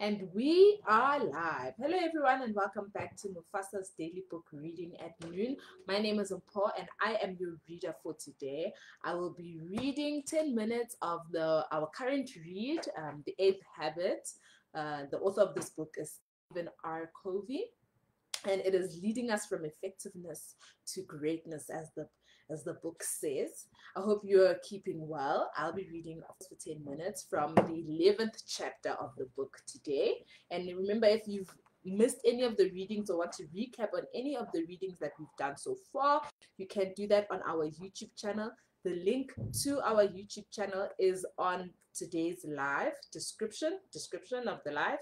And we are live. Hello, everyone, and welcome back to Mufasa's Daily Book Reading at Noon. My name is Mpho, and I am your reader for today. I will be reading 10 minutes of our current read, The Eighth Habit. The author of this book is Stephen R. Covey, and it is leading us from effectiveness to greatness, as the book says. I hope you're keeping well. I'll be reading for 10 minutes from the 11th chapter of the book today. And remember, if you've missed any of the readings or want to recap on any of the readings that we've done so far, you can do that on our YouTube channel. The link to our YouTube channel is on today's live description of the live,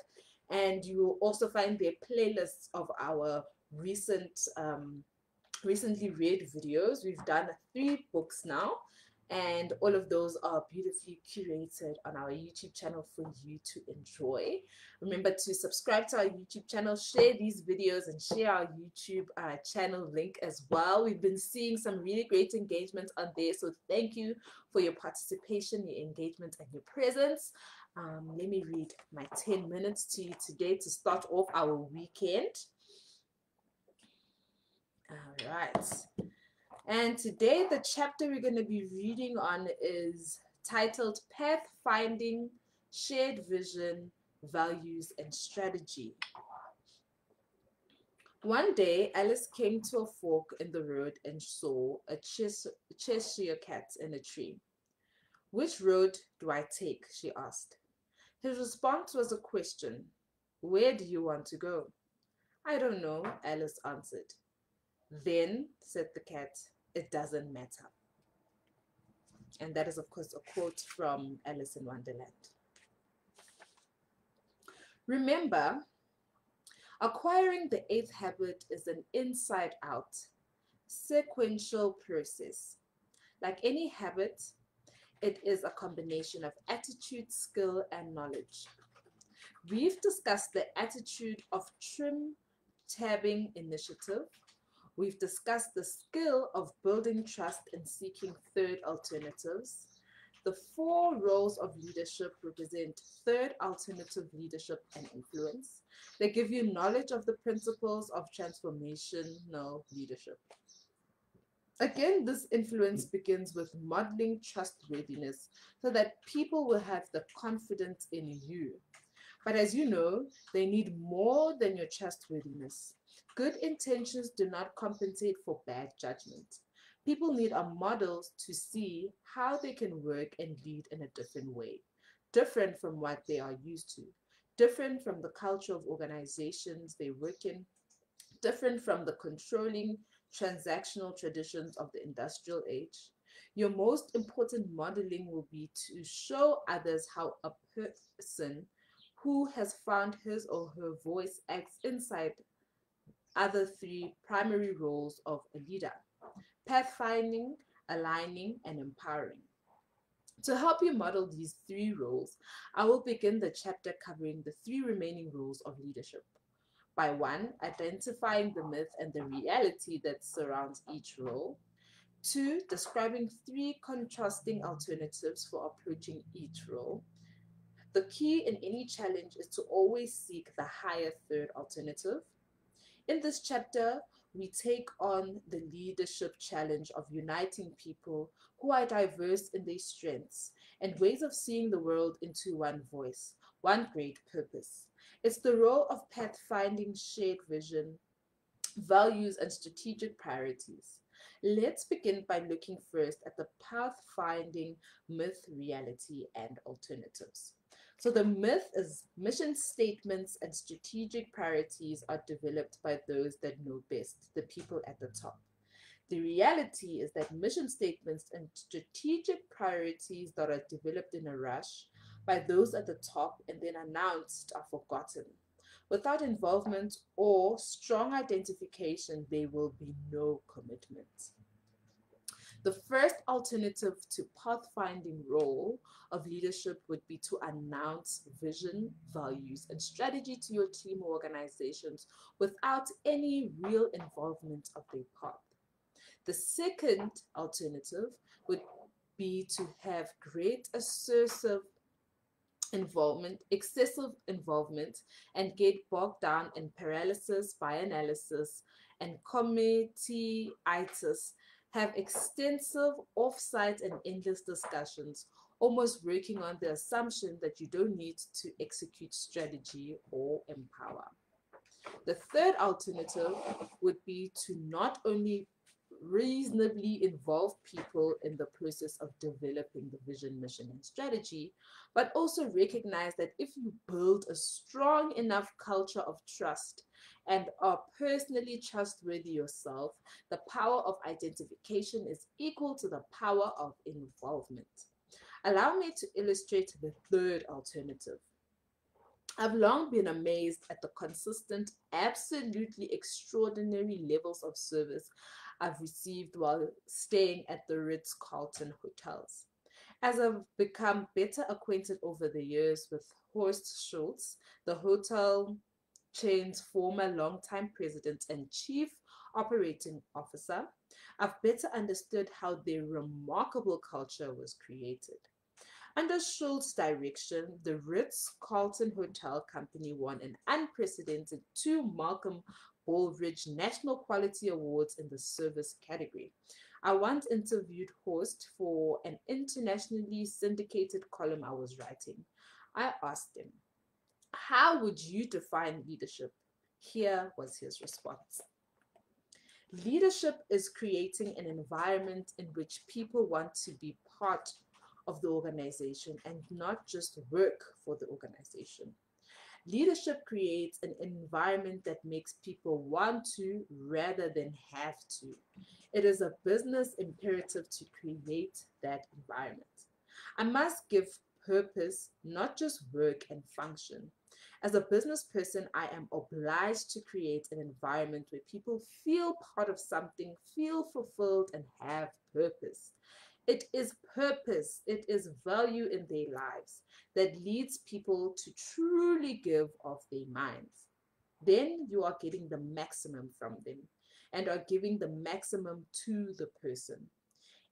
and you will also find their playlists of our recently read videos. We've done 3 books now, and all of those are beautifully curated on our YouTube channel for you to enjoy. Remember to subscribe to our YouTube channel, share these videos, and share our YouTube channel link as well. We've been seeing some really great engagement on there, so thank you for your participation, your engagement, and your presence. Let me read my 10 minutes to you today to start off our weekend. All right. And today, the chapter we're going to be reading on is titled Pathfinding, Shared Vision, Values, and Strategy. One day, Alice came to a fork in the road and saw a Cheshire cat in a tree. "Which road do I take?" she asked. His response was a question. "Where do you want to go?" "I don't know," Alice answered. "Then," said the cat, "it doesn't matter." And that is, of course, a quote from Alice in Wonderland. Remember, acquiring the eighth habit is an inside-out, sequential process. Like any habit, it is a combination of attitude, skill, and knowledge. We've discussed the attitude of trim tabbing initiative. We've discussed the skill of building trust and seeking third alternatives. The 4 roles of leadership represent third alternative leadership and influence. They give you knowledge of the principles of transformational leadership. Again, this influence begins with modeling trustworthiness so that people will have the confidence in you. But as you know, they need more than your trustworthiness. Good intentions do not compensate for bad judgment. People need a model to see how they can work and lead in a different way, different from what they are used to, different from the culture of organizations they work in, different from the controlling transactional traditions of the industrial age. Your most important modeling will be to show others how a person who has found his or her voice acts inside other 3 primary roles of a leader: pathfinding, aligning, and empowering. To help you model these 3 roles, I will begin the chapter covering the 3 remaining roles of leadership. By 1, identifying the myth and the reality that surrounds each role. 2, describing 3 contrasting alternatives for approaching each role. The key in any challenge is to always seek the higher third alternative. In this chapter, we take on the leadership challenge of uniting people who are diverse in their strengths and ways of seeing the world into one voice, one great purpose. It's the role of pathfinding shared vision, values, and strategic priorities. Let's begin by looking first at the pathfinding myth, reality, and alternatives. So the myth is mission statements and strategic priorities are developed by those that know best, the people at the top. The reality is that mission statements and strategic priorities that are developed in a rush by those at the top and then announced are forgotten. Without involvement or strong identification, there will be no commitment. The first alternative to pathfinding role of leadership would be to announce vision, values, and strategy to your team or organizations without any real involvement of their path. The second alternative would be to have great assertive excessive involvement, and get bogged down in paralysis by analysis and committee-itis, have extensive off-site and endless discussions, almost working on the assumption that you don't need to execute strategy or empower. The third alternative would be to not only reasonably involve people in the process of developing the vision, mission, and strategy, but also recognize that if you build a strong enough culture of trust and are personally trustworthy yourself, the power of identification is equal to the power of involvement. Allow me to illustrate the third alternative. I've long been amazed at the consistent, absolutely extraordinary levels of service I've received while staying at the Ritz-Carlton hotels. As I've become better acquainted over the years with Horst Schultz, the hotel chain's former longtime president and chief operating officer, I've better understood how their remarkable culture was created. Under Schultz's direction, the Ritz-Carlton Hotel Company won an unprecedented 2 Malcolm Baldrige National Quality Awards in the service category. I once interviewed Horst for an internationally syndicated column I was writing. I asked him, "How would you define leadership?" Here was his response. Leadership is creating an environment in which people want to be part of the organization and not just work for the organization. Leadership creates an environment that makes people want to rather than have to. It is a business imperative to create that environment. I must give purpose, not just work and function. As a business person, I am obliged to create an environment where people feel part of something, feel fulfilled, and have purpose. It is purpose, it is value in their lives that leads people to truly give of their minds. Then you are getting the maximum from them and are giving the maximum to the person.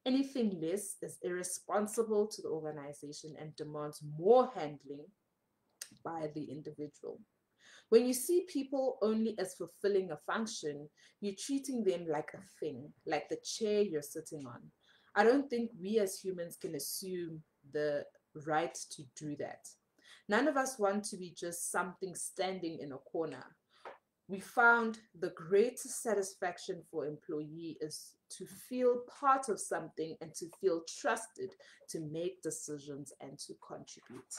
Anything less is irresponsible to the organization and demands more handling by the individual. When you see people only as fulfilling a function, you're treating them like a thing, like the chair you're sitting on. I don't think we as humans can assume the right to do that. None of us want to be just something standing in a corner. We found the greatest satisfaction for employee is to feel part of something and to feel trusted to make decisions and to contribute.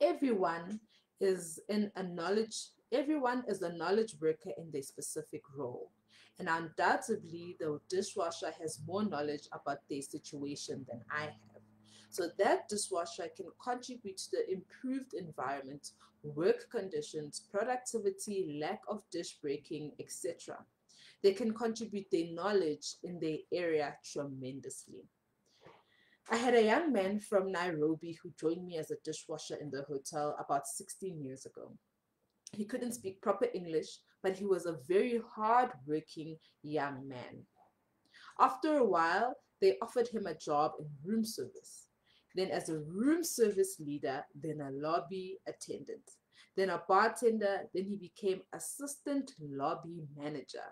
Everyone is in a knowledge Everyone is a knowledge worker in their specific role, and undoubtedly the dishwasher has more knowledge about their situation than I have. So that dishwasher can contribute to the improved environment, work conditions, productivity, lack of dish breaking, etc. They can contribute their knowledge in their area tremendously. I had a young man from Nairobi who joined me as a dishwasher in the hotel about 16 years ago. He couldn't speak proper English, but he was a very hard-working young man. After a while, they offered him a job in room service. Then as a room service leader, then a lobby attendant, then a bartender, then he became assistant lobby manager.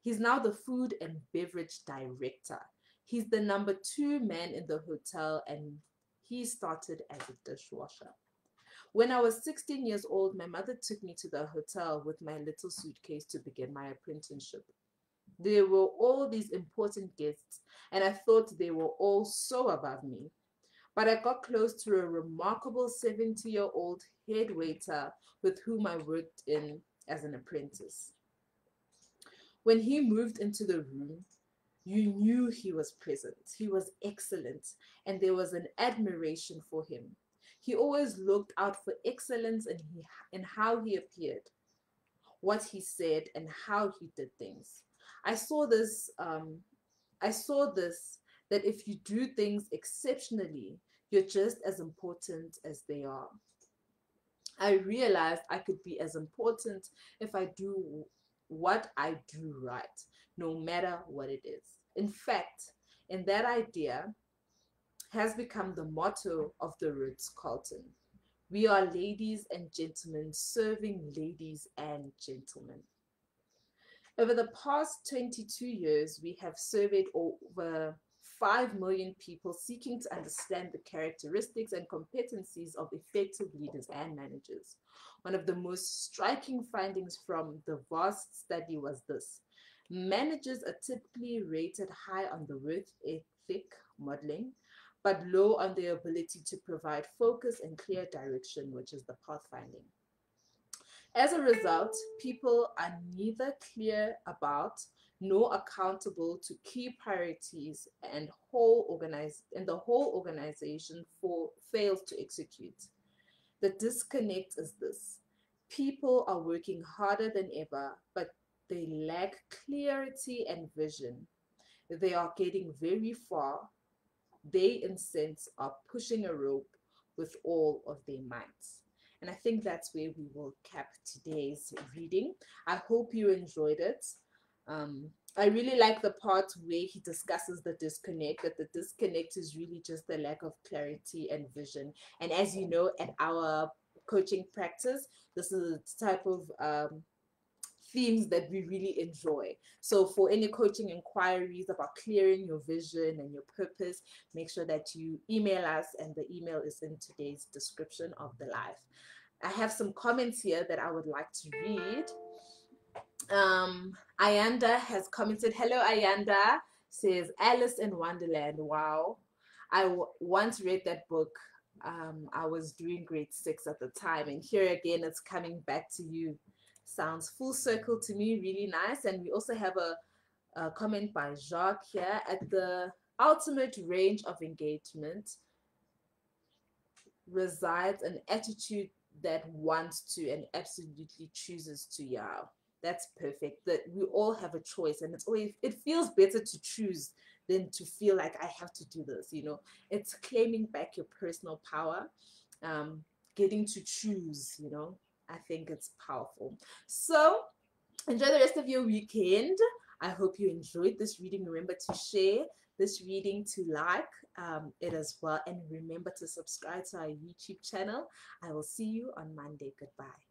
He's now the food and beverage director. He's the number 2 man in the hotel, and he started as a dishwasher. When I was 16 years old, my mother took me to the hotel with my little suitcase to begin my apprenticeship. There were all these important guests, and I thought they were all so above me. But I got close to a remarkable 70-year-old head waiter with whom I worked in as an apprentice. When he moved into the room, you knew he was present. He was excellent, and there was an admiration for him. He always looked out for excellence in how he appeared, what he said, and how he did things. I saw this. I saw this that if you do things exceptionally, you're just as important as they are. I realized I could be as important if I do what I do right, no matter what it is. In fact, in that idea, has become the motto of the Ritz-Carlton. We are ladies and gentlemen serving ladies and gentlemen. Over the past 22 years, we have surveyed over 5 million people seeking to understand the characteristics and competencies of effective leaders and managers. One of the most striking findings from the vast study was this: managers are typically rated high on the work ethic modeling, but low on their ability to provide focus and clear direction, which is the pathfinding. As a result, people are neither clear about nor accountable to key priorities, and the whole organization fails to execute. The disconnect is this: people are working harder than ever, but they lack clarity and vision. They are getting very far. They, in sense, are pushing a rope with all of their might. And I think that's where we will cap today's reading. I hope you enjoyed it. I really like the part where he discusses the disconnect, that the disconnect is really just the lack of clarity and vision. And as you know, at our coaching practice, this is the type of themes that we really enjoy. So for any coaching inquiries about clearing your vision and your purpose, make sure that you email us, and the email is in today's description of the live. I have some comments here that I would like to read. Ayanda has commented. Hello, Ayanda. Says Alice in Wonderland. Wow. I once read that book. I was doing grade 6 at the time, and here again it's coming back to you. Sounds full circle to me. Really nice. And we also have a comment by Jacques here. At the ultimate range of engagement resides an attitude that wants to and absolutely chooses to. Yeah, that's perfect. That we all have a choice, and it feels better to choose than to feel like I have to do this. It's claiming back your personal power, getting to choose. I think it's powerful. So enjoy the rest of your weekend. I hope you enjoyed this reading. Remember to share this reading, to like it as well, and remember to subscribe to our YouTube channel. I will see you on Monday. Goodbye.